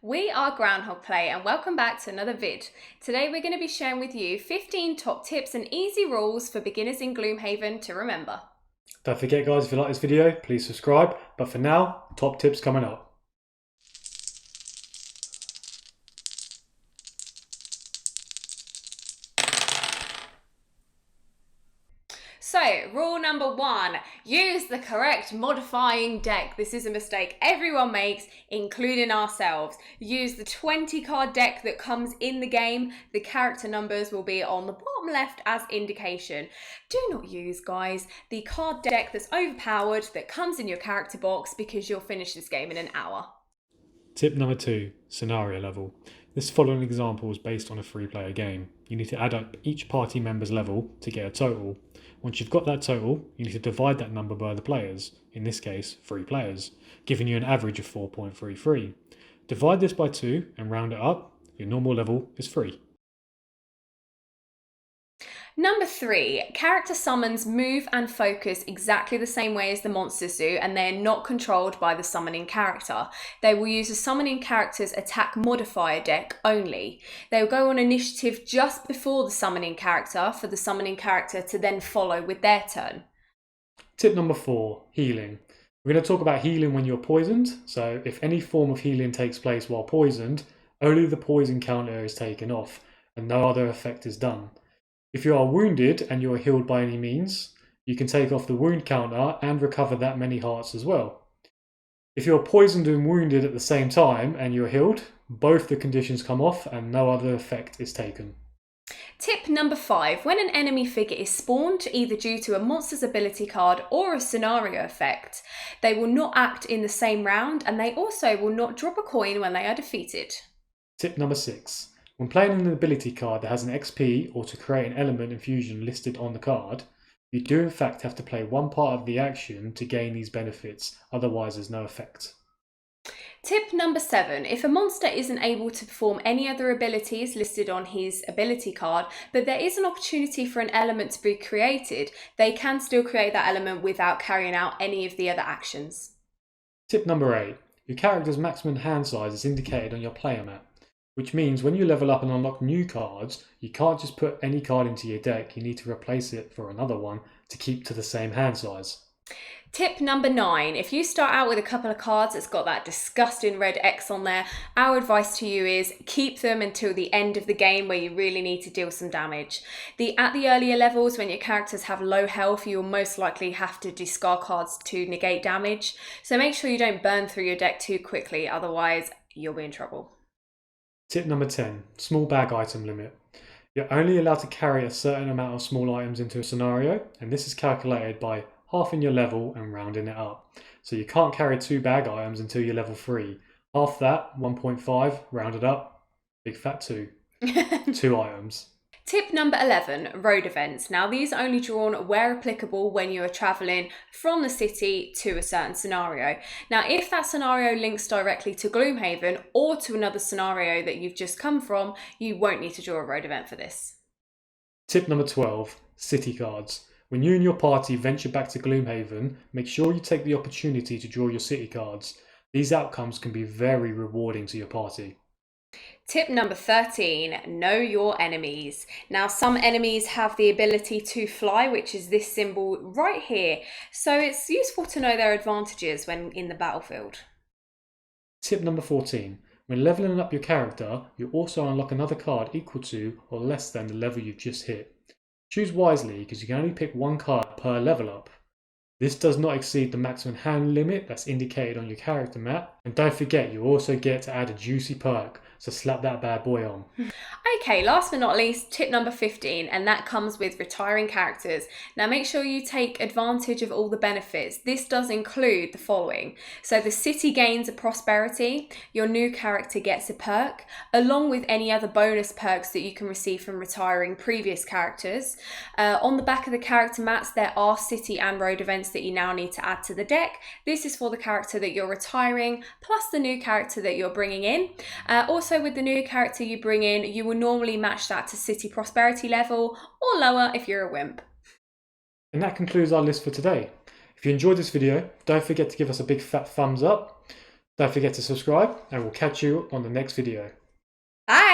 We are Groundhog Play and welcome back to another vid. Today we're going to be sharing with you 15 top tips and easy rules for beginners in Gloomhaven to remember. Don't forget guys, if you like this video, please subscribe. But for now, top tips coming up. So, rule number 1, use the correct modifying deck. This is a mistake everyone makes, including ourselves. Use the 20 card deck that comes in the game. The character numbers will be on the bottom left as indication. Do not use, guys, the card deck that's overpowered that comes in your character box because you'll finish this game in an hour. Tip number 2, scenario level. This following example is based on a 3-player game. You need to add up each party member's level to get a total. Once you've got that total, you need to divide that number by the players, in this case 3 players, giving you an average of 4.33. Divide this by 2 and round it up, your normal level is 3. Number 3, character summons move and focus exactly the same way as the monsters do, and they're not controlled by the summoning character. They will use the summoning character's attack modifier deck only. They will go on initiative just before the summoning character for the summoning character to then follow with their turn. Tip number 4, healing. We're going to talk about healing when you're poisoned. So if any form of healing takes place while poisoned, only the poison counter is taken off and no other effect is done. If you are wounded and you are healed by any means, you can take off the wound counter and recover that many hearts as well. If you're poisoned and wounded at the same time and you're healed, both the conditions come off and no other effect is taken. Tip number 5, when an enemy figure is spawned, either due to a monster's ability card or a scenario effect, they will not act in the same round and they also will not drop a coin when they are defeated. Tip number 6. When playing an ability card that has an XP or to create an element infusion listed on the card, you do in fact have to play one part of the action to gain these benefits, otherwise there's no effect. Tip number 7, if a monster isn't able to perform any other abilities listed on his ability card, but there is an opportunity for an element to be created, they can still create that element without carrying out any of the other actions. Tip number 8, your character's maximum hand size is indicated on your player map, which means when you level up and unlock new cards, you can't just put any card into your deck, you need to replace it for another one to keep to the same hand size. Tip number 9, if you start out with a couple of cards that's got that disgusting red X on there, our advice to you is keep them until the end of the game where you really need to deal some damage. At the earlier levels, when your characters have low health, you will most likely have to discard cards to negate damage. So make sure you don't burn through your deck too quickly, otherwise you'll be in trouble. Tip number 10, small bag item limit. You're only allowed to carry a certain amount of small items into a scenario, and this is calculated by halving your level and rounding it up. So you can't carry 2 bag items until you're level 3. Half that, 1.5, rounded up, big fat 2. 2 items. Tip number 11, road events. Now these are only drawn where applicable when you are travelling from the city to a certain scenario. Now if that scenario links directly to Gloomhaven or to another scenario that you've just come from, you won't need to draw a road event for this. Tip number 12, city cards. When you and your party venture back to Gloomhaven, make sure you take the opportunity to draw your city cards. These outcomes can be very rewarding to your party. Tip number 13, know your enemies. Now some enemies have the ability to fly, which is this symbol right here. So it's useful to know their advantages when in the battlefield. Tip number 14, when leveling up your character, you also unlock another card equal to or less than the level you've just hit. Choose wisely because you can only pick one card per level up. This does not exceed the maximum hand limit that's indicated on your character map. And don't forget, you also get to add a juicy perk, so slap that bad boy on. Okay, last but not least, tip number 15, and that comes with retiring characters. Now make sure you take advantage of all the benefits. This does include the following. So the city gains a prosperity, your new character gets a perk, along with any other bonus perks that you can receive from retiring previous characters. On the back of the character mats, there are city and road events that you now need to add to the deck. This is for the character that you're retiring, plus the new character that you're bringing in. Also with the new character you bring in, you will normally match that to city prosperity level or lower if you're a wimp. And that concludes our list for today. If you enjoyed this video, don't forget to give us a big fat thumbs up. Don't forget to subscribe, and we'll catch you on the next video. Bye!